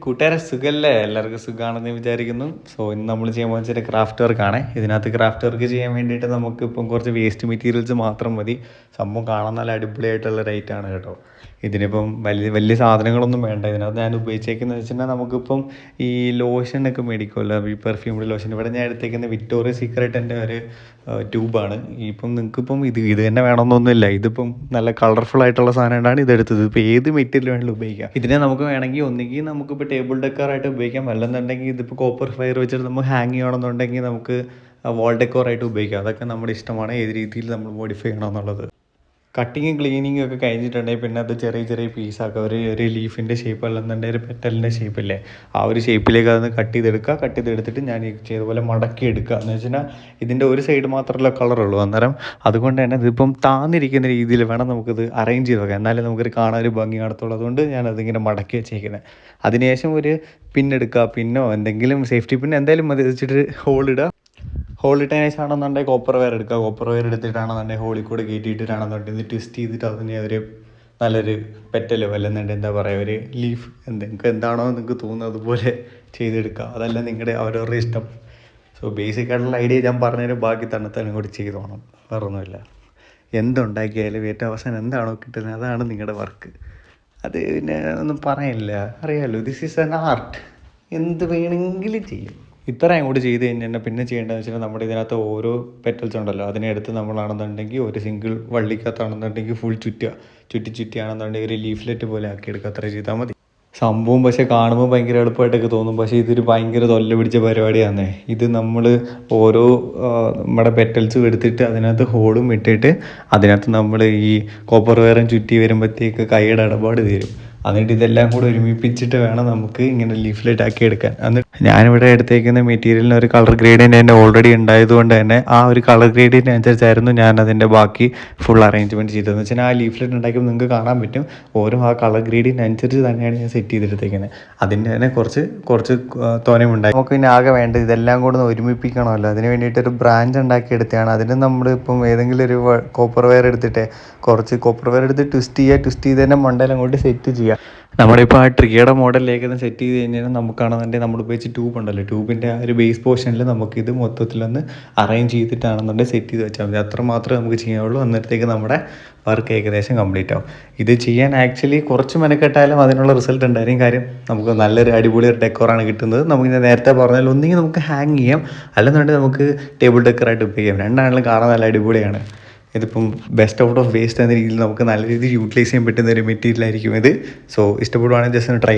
കൂട്ടുകാരെ സുഖമല്ലേ? എല്ലാവർക്കും സുഖമാണെന്ന് വിചാരിക്കുന്നു. സോ ഇന്ന് നമ്മൾ ചെയ്യാൻ പോകുന്ന ക്രാഫ്റ്റ് വർക്കാണ്. ഇതിനകത്ത് ക്രാഫ്റ്റ് വർക്ക് ചെയ്യാൻ വേണ്ടിയിട്ട് നമുക്ക് ഇപ്പം കുറച്ച് വേസ്റ്റ് മെറ്റീരിയൽസ് മാത്രം മതി. സംഭവം കാണാൻ നല്ല അടിപൊളിയായിട്ടുള്ള റേറ്റാണ് കേട്ടോ. ഇതിനിപ്പം വലിയ വലിയ സാധനങ്ങളൊന്നും വേണ്ട. ഇതിനകത്ത് ഞാൻ ഉപയോഗിച്ചേക്കുന്നത് വെച്ചിട്ടുണ്ടെങ്കിൽ നമുക്കിപ്പം ഈ ലോഷനൊക്കെ മേടിക്കുമല്ലോ, ഈ പെർഫ്യൂംഡ് ലോഷൻ. ഇവിടെ ഞാൻ എടുത്തേക്കുന്ന വിക്ടോറിയ സീക്രട്ടിൻ്റെ ഒരു ട്യൂബാണ്. ഇപ്പം നിങ്ങൾക്കിപ്പം ഇത് തന്നെ വേണമെന്നൊന്നുമില്ല. ഇതിപ്പം നല്ല കളർഫുൾ ആയിട്ടുള്ള സാധനമാണ് ഇതെടുത്തത്. ഇപ്പോൾ ഏത് മെറ്റീരിയൽ വേണമെങ്കിലും ഉപയോഗിക്കാം. ഇതിനെ നമുക്ക് വേണമെങ്കിൽ ഒന്നുകിൽ നമുക്കിപ്പോൾ ടേബിൾ ഡെക്കറായിട്ട് ഉപയോഗിക്കാം, അല്ലെന്നുണ്ടെങ്കിൽ ഇതിപ്പോൾ കോപ്പർ ഫയർ വെച്ചിട്ട് നമുക്ക് ഹാങ് ചെയ്യണമെന്നുണ്ടെങ്കിൽ നമുക്ക് വാൾ ഡെക്കോറായിട്ട് ഉപയോഗിക്കാം. അതൊക്കെ നമ്മുടെ ഇഷ്ടമാണ്, ഏത് രീതിയിൽ നമ്മൾ മോഡിഫൈ ചെയ്യണമെന്നുള്ളത്. കട്ടിങ്ങും ക്ലീനിങ്ങും ഒക്കെ കഴിഞ്ഞിട്ടുണ്ടെങ്കിൽ പിന്നെ അത് ചെറിയ ചെറിയ പീസാക്കുക. ഒരു ലീഫിൻ്റെ ഷേപ്പ് അല്ലെന്നുണ്ടെങ്കിൽ ഒരു പെറ്റലിൻ്റെ ഷേപ്പില്ലേ, ആ ഒരു ഷേപ്പിലേക്ക് അതൊന്ന് കട്ട് ചെയ്തെടുത്തിട്ട് ഞാൻ ഈ ചെയ്ത പോലെ മടക്കി എടുക്കുക. എന്ന് വെച്ചാൽ ഇതിൻ്റെ ഒരു സൈഡ് മാത്രമല്ല കളറുള്ളൂ. അന്നേരം അതുകൊണ്ട് തന്നെ ഇതിപ്പം താന്നിരിക്കുന്ന രീതിയിൽ വേണം നമുക്കിത് അറേഞ്ച് ചെയ്ത് വെക്കാം, എന്നാലേ നമുക്കൊരു കാണാൻ ഒരു ഭംഗി കാണത്തുള്ളൂ. അതുകൊണ്ട് ഞാനതിങ്ങനെ മടക്കി വെച്ചേക്കുന്നത്. അതിനുശേഷം ഒരു പിന്നെടുക്കുക, പിന്നോ എന്തെങ്കിലും സേഫ്റ്റി പിൻ എന്തായാലും മതി വെച്ചിട്ട് ഹോളിടുക. ഹോളിട്ടതിന് ശേഷമാണെന്നുണ്ടെങ്കിൽ കോപ്പർ വയർ എടുക്കുക. കോപ്പർ വയർ എടുത്തിട്ടാണെന്നുണ്ടെങ്കിൽ ഹോളിൽ കൂടെ കയറ്റിയിട്ടാണെന്നുണ്ടെങ്കിൽ ഇത് ട്വിസ്റ്റ് ചെയ്തിട്ട് അതിനെ ഒരു നല്ലൊരു പെറ്റലോ അല്ലെന്നുണ്ടെങ്കിൽ എന്താ പറയുക, ഒരു ലീഫ് നിങ്ങൾക്ക് എന്താണോ നിങ്ങൾക്ക് തോന്നുന്നത് അതുപോലെ ചെയ്തെടുക്കുക. അതല്ല നിങ്ങളുടെ അവരവരുടെ ഇഷ്ടം. സോ ബേസിക് ആയിട്ടുള്ള ഐഡിയ ഞാൻ പറഞ്ഞതിന് ബാക്കി തന്നെത്താനും കൂടി ചെയ്ത് പോകണം, വേറെ ഒന്നുമില്ല. എന്തുണ്ടാക്കിയാലും ഏറ്റവും അവസാനം എന്താണോ കിട്ടുന്നത് അതാണ് നിങ്ങളുടെ വർക്ക്. അത് പിന്നെ ഒന്നും പറയാനില്ല, അറിയാമല്ലോ. This is an art. എന്ത് വേണമെങ്കിലും ചെയ്യും. ഇത്രയും കൂടി ചെയ്ത് കഴിഞ്ഞാൽ പിന്നെ ചെയ്യേണ്ടതെന്ന് വെച്ചാൽ നമ്മുടെ ഇതിനകത്ത് ഓരോ പെറ്റൽസ് ഉണ്ടല്ലോ, അതിനെ എടുത്ത് നമ്മളാണെന്നുണ്ടെങ്കിൽ ഒരു സിംഗിൾ വള്ളിക്കകത്താണെന്നുണ്ടെങ്കിൽ ഫുൾ ചുറ്റിയാണെന്നുണ്ടെങ്കിൽ ഒരു ലീഫ്ലെറ്റ് പോലെ ആക്കിയെടുക്കുക. അത്ര ചെയ്താൽ മതി. സംഭവം പക്ഷേ കാണുമ്പോൾ ഭയങ്കര എളുപ്പമായിട്ടൊക്കെ തോന്നും, പക്ഷേ ഇതൊരു ഭയങ്കര തൊല്ല പിടിച്ച പരിപാടിയാണ്. ഇത് നമ്മൾ ഓരോ നമ്മുടെ പെറ്റൽസും എടുത്തിട്ട് അതിനകത്ത് ഹോളും ഇട്ടിട്ട് അതിനകത്ത് നമ്മൾ ഈ കോപ്പർ വയറും ചുറ്റി വരുമ്പോഴത്തേക്ക് കൈയുടെ ഇടപാട് തീരും. എന്നിട്ട് ഇതെല്ലാം കൂടെ ഒരുമിപ്പിച്ചിട്ട് വേണം നമുക്ക് ഇങ്ങനെ ലീഫ്ലെറ്റ് ആക്കി എടുക്കാൻ. എന്നിട്ട് ഞാനിവിടെ എടുത്തേക്കുന്ന മെറ്റീരിയലിന് ഒരു കളർ ഗ്രേഡിയൻ്റ് തന്നെ ഓൾറെഡി ഉണ്ടായതുകൊണ്ട് തന്നെ ആ ഒരു കളർ ഗ്രേഡിയൻ്റ് അനുസരിച്ചായിരുന്നു ഞാൻ അതിൻ്റെ ബാക്കി ഫുൾ അറേഞ്ച്മെൻറ്റ് ചെയ്തതെന്ന് വെച്ചാൽ ആ ലീഫ്ലെറ്റ് ഉണ്ടാക്കിയപ്പോൾ നിങ്ങൾക്ക് കാണാൻ പറ്റും ഓരോ ആ കളർ ഗ്രേഡിയൻ്റ് അനുസരിച്ച് തന്നെയാണ് ഞാൻ സെറ്റ് ചെയ്തെടുത്തേക്കുന്നത്. അതിൻ്റെ തന്നെ കുറച്ച് തോനെയുണ്ടായി. നമുക്ക് പിന്നെ ആകെ വേണ്ടത് ഇതെല്ലാം കൂടെ ഒന്ന് ഒരുമിപ്പിക്കണമല്ലോ. അതിന് വേണ്ടിയിട്ടൊരു ബ്രാഞ്ച് ഉണ്ടാക്കി എടുത്തതാണ്. അതിന് നമ്മളിപ്പം ഏതെങ്കിലും ഒരു കോപ്പർ വയർ എടുത്തിട്ട് കുറച്ച് കോപ്പർ വയർ എടുത്ത് ട്വിസ്റ്റ് ചെയ്ത് തന്നെ മണ്ടയിൽ അങ്ങോട്ട് സെറ്റ് ചെയ്യുക. നമ്മളിപ്പോൾ ആ ട്രിയുടെ മോഡലിലേക്ക് ഒന്ന് സെറ്റ് ചെയ്ത് കഴിഞ്ഞാൽ നമുക്കാണെന്നുണ്ടെങ്കിൽ നമ്മൾ ഉപയോഗിച്ച് ട്യൂബ് ഉണ്ടല്ലോ, ട്യൂബിൻ്റെ ആ ഒരു ബേസ് പോർഷനിൽ നമുക്കിത് മൊത്തത്തിലൊന്ന് അറേഞ്ച് ചെയ്തിട്ടാണെന്നുണ്ടെങ്കിൽ സെറ്റ് ചെയ്ത് വെച്ചാൽ മതി. അത്ര മാത്രമേ നമുക്ക് ചെയ്യാവുള്ളൂ. അന്നേരത്തേക്ക് നമ്മുടെ വർക്ക് ഏകദേശം കംപ്ലീറ്റ് ആവും. ഇത് ചെയ്യാൻ ആക്ച്വലി കുറച്ച് മെനക്കെട്ടായാലും അതിനുള്ള റിസൾട്ട് ഉണ്ടായിരിക്കും. കാര്യം നമുക്ക് നല്ലൊരു അടിപൊളി ഒരു ഡെക്കോറാണ് കിട്ടുന്നത്. നമുക്ക് ഞാൻ നേരത്തെ പറഞ്ഞാൽ ഒന്നെങ്കിൽ നമുക്ക് ഹാങ് ചെയ്യാം, അല്ലെന്നുണ്ടെങ്കിൽ നമുക്ക് ടേബിൾ ഡെക്കറായിട്ട് ഉപയോഗിക്കാം. രണ്ടാണെങ്കിലും കാണാൻ നല്ല അടിപൊളിയാണ്. ഇതിപ്പം ബെസ്റ്റ് ഔട്ട് ഓഫ് വേസ്റ്റ് എന്ന രീതിയിൽ നമുക്ക് നല്ല രീതിയിൽ യൂട്ടിലൈസ് ചെയ്യാൻ പറ്റുന്ന ഒരു മെറ്റീരിയൽ ആയിരിക്കും ഇത്. സോ ഇഷ്ടപ്പെടുവാണെങ്കിൽ ജസ്റ്റ് ഒന്ന് ട്രൈ